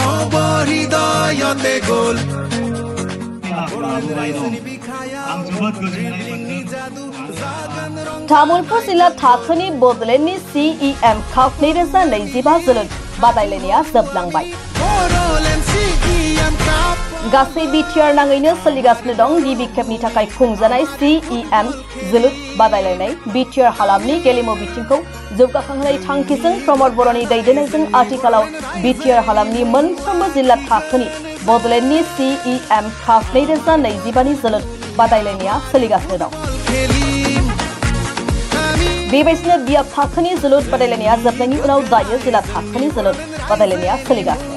হব হৃদয়তে গ'ল तामुलपुर जिल्ला थाखोनि बड'लेण्डनि CEM काप 2025 जोलुर बादायलायनाया जोबलांबाय। गासै बिटिआर नाङैनो सोलिगासिनो दं गिबि खेबनि थाखाय खुंजानाय CEM जोलुर बादायलायनाय। बिटिआर हालामनि गेलेमु बिथिंखौ जौगाखांहोनाय थांखिजों प्रमद बर'नि दैदेननायजों आथिखालाव बिटिआर हालामनि मोनफ्रोमबो जिल्ला थाखोनि बड'लेण्डनि CEM काप 2025 नि जोलुर बादायलायनाया सोलिगासिनो दं। बेबायदिनो बियाब थाखोनि जोलुर बादायलायनाया जोबनायनि उनाव दायो जिल्ला थाखोनि जोलुर बादायलायनाया सोलिगासिनो।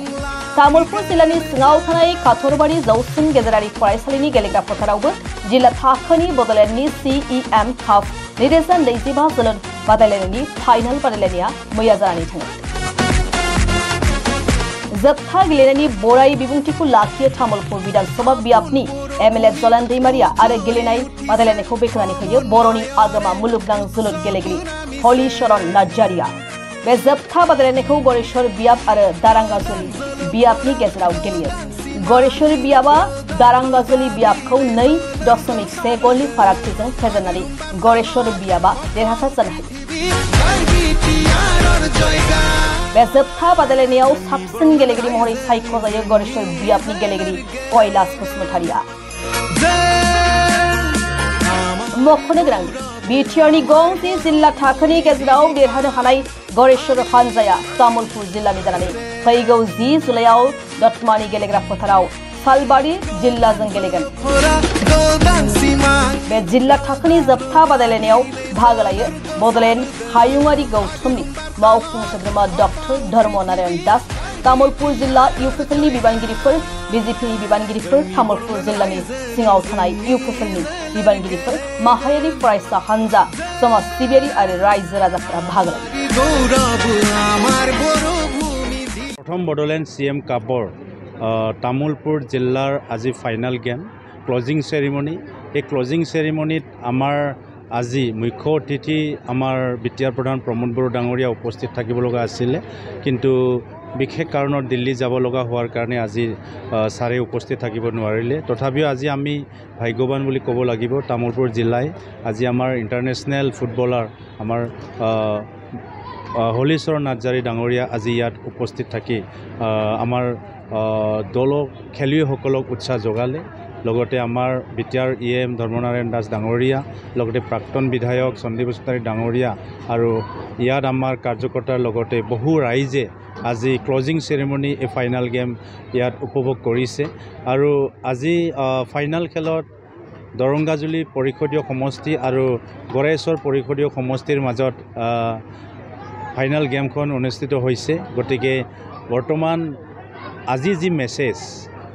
तामुलपुर जिल्लानि सिङाव थानाय काथरबारि जौसिन गेजेरारि फरायसालिनि गेलेग्रा फोथारावबो जिल्ला थाखोनि बड'लेण्डनि CEM काप 2025 जोलुर बादायलायनायनि फाइनाल बादायलायनाया मैया जानानै थाङो। जोबथा गेलेनायनि बराय बिबुंथिखौ लाखियो तामुलपुर विधानसभा बियाबनि MLA जलान दैमारिया आरो गेलेनाय बादायलायनायखौ बेखेवनानै होयो बर'नि आगोमा मुलुगनां जोलुर गेलेगिरि हलिचरन नार्जारिया। बे जोबथा बादायलायनायखौ गरेश्वर बियाब आरो दारांगाजुलि बियाबनि गेजेराव गेलेयो। गरेश्वर बियाबा दारांगाजुलि बियाबखौ 2.1 गलनि फारागथिजों फेजेननानै गरेश्वर बियाबा देरहासार जानो हायो। बे जोबथा बादायलायनायाव साबसिन गेलेगिरि महरै सायख'जायो गरेश्वर बियाबनि गेलेगिरि कैलाश बसुमतारिया। मख'नो गोनां बिटिआरनि गंसे जिल्ला थाखोनि गेजेराव देरहानो हानाय गरेश्वर हानजाया तामुलपुर जिल्लानि जानानै फैगौ 10 जुलाइआव दतमानि गेलेग्रा फोथाराव सालबारि जिल्लाजों गेलेगोन। बे जिल्ला थाखोनि जोबथा बादायलायनायाव बाहागो लायो बड'लेण्ड हायुङारि गौथुमनि मावफुं सोद्रोमा डक्टर धर्म नारायण दास, तामुलपुर जिल्ला इउपिपिएलनि बिबानगिरिफोर, बिजेपिनि बिबानगिरिफोर, तामुलपुर जिल्लानि सिङाव थानाय इउपिपिएलनि बिबानगिरिफोर, माहारियारि फरायसा हानजा, समाज सिबियारि आरो रायजो राजाफोरा बाहागो लायो। प्रथम बड'लेण्ड CM कापर तामुलपुर जिल्लार আজি फाइनाल गेम क्लोजिंग सेरेमनी। এই ক্লোজিং সেরেমনিত আমাৰ আজি মুখ্য অতিথি আমাৰ বিটিআৰ প্ৰধান প্ৰমোদ বড়ো ডাঙৰীয়া উপস্থিত থাকিব লগা আছিলে, কিন্তু বিশেষ কাৰণত দিল্লী যাব লগা হোৱাৰ কাৰণে আজি ছাৰে উপস্থিত থাকিব নোৱাৰিলে। তথাপিও আজি আমি ভাগ্যৱান বুলি ক'ব লাগিব। তামুলপুৰ জিলাই আজি আমাৰ ইণ্টাৰনেশ্যনেল ফুটবলাৰ আমাৰ হলিচৰণ নাৰ্জাৰী ডাঙৰীয়া আজি ইয়াত উপস্থিত থাকি আমাৰ দলক খেলুৱৈসকলক উৎসাহ যোগালে। লগতে আমাৰ বিটিআৰ EM ধৰ্মনাৰায়ণ দাস ডাঙৰীয়া, লগতে প্ৰাক্তন বিধায়ক সন্দীপ বসুমতাৰী ডাঙৰীয়া আৰু ইয়াত আমাৰ কাৰ্যকৰ্তাৰ লগতে বহু ৰাইজে আজি ক্লোজিং সেৰেমনি এই ফাইনাল গেম ইয়াত উপভোগ কৰিছে। আৰু আজি ফাইনাল খেলত দৰংগাজুলি পৰিষদীয় সমষ্টি আৰু গড়েশ্বৰ পৰিষদীয় সমষ্টিৰ মাজত ফাইনাল গেমখন অনুষ্ঠিত হৈছে। গতিকে বৰ্তমান আজি যি মেছেজ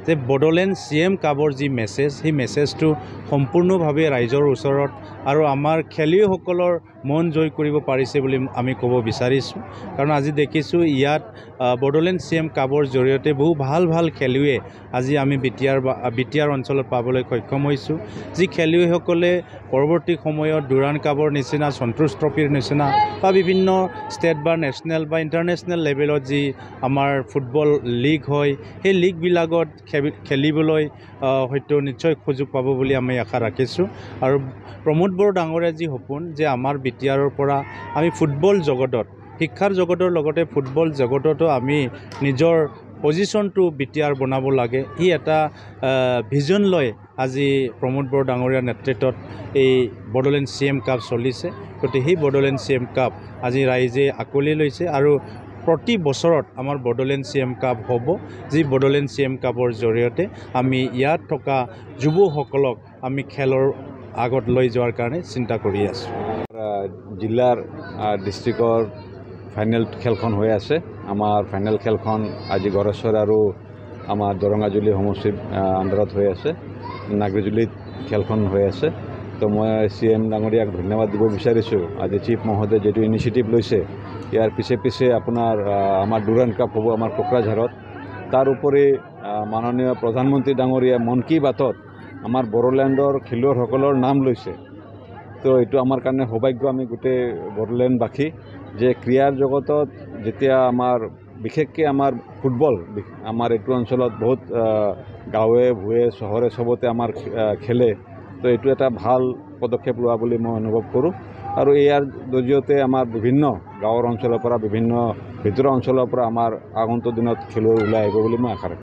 যে বডোলেণ্ড CM কাপৰ যি মেছেজ, সেই মেছেজটো সম্পূৰ্ণভাৱে ৰাইজৰ ওচৰত আৰু আমাৰ খেলুৱৈসকলৰ মন জয় কৰিব পাৰিছে বুলি আমি ক'ব বিচাৰিছোঁ। কাৰণ আজি দেখিছোঁ ইয়াত বডোলেণ্ড CM কাপৰ জৰিয়তে বহু ভাল ভাল খেলুৱৈ আজি আমি বিটিআৰ অঞ্চলত পাবলৈ সক্ষম হৈছোঁ। যি খেলুৱৈসকলে পৰৱৰ্তী সময়ত ডুৰাণ কাপৰ নিচিনা, সন্তোষ ট্ৰফিৰ নিচিনা বা বিভিন্ন ষ্টেট বা নেশ্যনেল বা ইণ্টাৰনেশ্যনেল লেভেলত যি আমাৰ ফুটবল লীগ হয়, সেই লীগবিলাকত খেলিবলৈ হয়তো নিশ্চয় সুযোগ পাব বুলি আমি আশা ৰাখিছোঁ। আৰু প্ৰমোদ বড়ো ডাঙৰীয়া যি সপোন যে আমাৰ বিটিআৰৰ পৰা আমি ফুটবল জগতত, শিক্ষাৰ জগতৰ লগতে ফুটবল জগততো আমি নিজৰ পজিশ্যনটো বিটিআৰ বনাব লাগে, ই এটা ভিজন লৈ আজি প্ৰমোদ বড়ো ডাঙৰীয়াৰ নেতৃত্বত এই বডোলেণ্ড CM কাপ চলিছে। গতিকে সেই বডোলেণ্ড CM কাপ আজি ৰাইজে আঁকোৱালি লৈছে আৰু প্ৰতি বছৰত আমাৰ বডোলেণ্ড CM কাপ হ'ব, যি বডোলেণ্ড CM কাপৰ জৰিয়তে আমি ইয়াত থকা যুৱসকলক আমি খেলৰ আগত লৈ যোৱাৰ কাৰণে চিন্তা কৰি আছোঁ। জিলাৰ ডিষ্ট্ৰিক্টৰ ফাইনেল খেলখন হৈ আছে। আমাৰ ফাইনেল খেলখন আজি গড়েশ্বৰ আৰু আমাৰ দৰঙাজুলি সমষ্টিৰ আণ্ডাৰত হৈ আছে, নাগৰিজুলিত খেলখন হৈ আছে। তো মই CM ডাঙৰীয়াক ধন্যবাদ দিব বিচাৰিছোঁ। আজি চিফ মহোদয়ে যিটো ইনিচিয়েটিভ লৈছে, ইয়াৰ পিছে আপোনাৰ আমাৰ ডুৰাণ কাপ হ'ব আমাৰ কোকৰাঝাৰত। তাৰ উপৰি মাননীয় প্ৰধানমন্ত্ৰী ডাঙৰীয়া মন কী বাতত আমাৰ বড়োলেণ্ডৰ খেলুৱৈসকলৰ নাম লৈছে। তো এইটো আমাৰ কাৰণে সৌভাগ্য, আমি গোটেই বড়োলেণ্ডবাসী যে ক্ৰীড়াৰ জগতত যেতিয়া আমাৰ বিশেষকৈ আমাৰ ফুটবল আমাৰ এইটো অঞ্চলত বহুত গাঁৱে ভূঞে চহৰে চবতে আমাৰ খেলে। তো এইটো এটা ভাল পদক্ষেপ লোৱা বুলি মই অনুভৱ কৰোঁ আৰু ইয়াৰ জৰিয়তে আমাৰ বিভিন্ন গাঁৱৰ অঞ্চলৰ পৰা বিভিন্ন ভিতৰুৱা অঞ্চলৰ পৰা আমাৰ আগন্তুক দিনত খেলুৱৈ ওলাই আহিব বুলি মই আশা ৰাখোঁ।